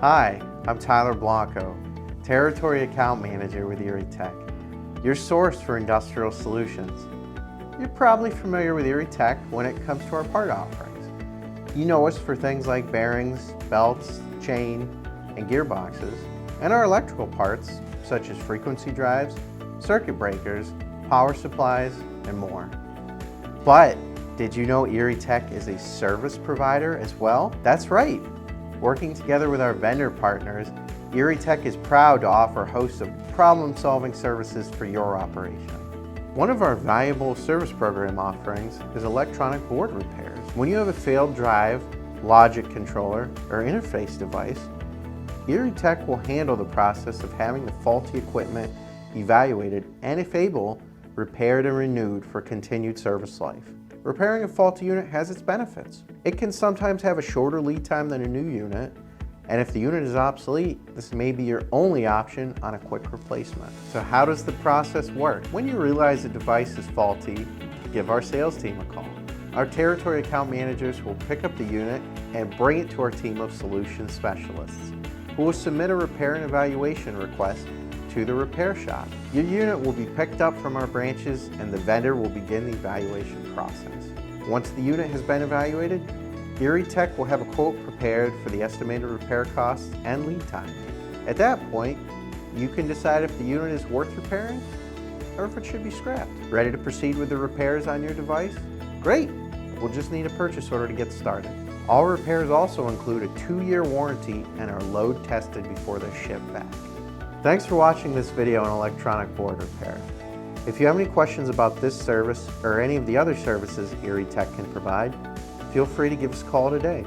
Hi, I'm Tyler Blanco, Territory Account Manager with ErieTec, your source for industrial solutions. You're probably familiar with ErieTec when it comes to our part offerings. You know us for things like bearings, belts, chain, and gearboxes, and our electrical parts such as frequency drives, circuit breakers, power supplies, and more. But did you know ErieTec is a service provider as well? That's right. Working together with our vendor partners, ErieTec is proud to offer a host of problem-solving services for your operation. One of our valuable service program offerings is electronic board repairs. When you have a failed drive, logic controller, or interface device, ErieTec will handle the process of having the faulty equipment evaluated and, if able, repaired and renewed for continued service life. Repairing a faulty unit has its benefits. It can sometimes have a shorter lead time than a new unit, and if the unit is obsolete, this may be your only option on a quick replacement. So how does the process work? When you realize a device is faulty, give our sales team a call. Our territory account managers will pick up the unit and bring it to our team of solutions specialists, who will submit a repair and evaluation request to the repair shop. Your unit will be picked up from our branches and the vendor will begin the evaluation process. Once the unit has been evaluated, ErieTec will have a quote prepared for the estimated repair costs and lead time. At that point, you can decide if the unit is worth repairing or if it should be scrapped. Ready to proceed with the repairs on your device? Great! We'll just need a purchase order to get started. All repairs also include a 2-year warranty and are load tested before they're shipped back. Thanks for watching this video on electronic board repair. If you have any questions about this service or any of the other services ErieTec can provide, feel free to give us a call today.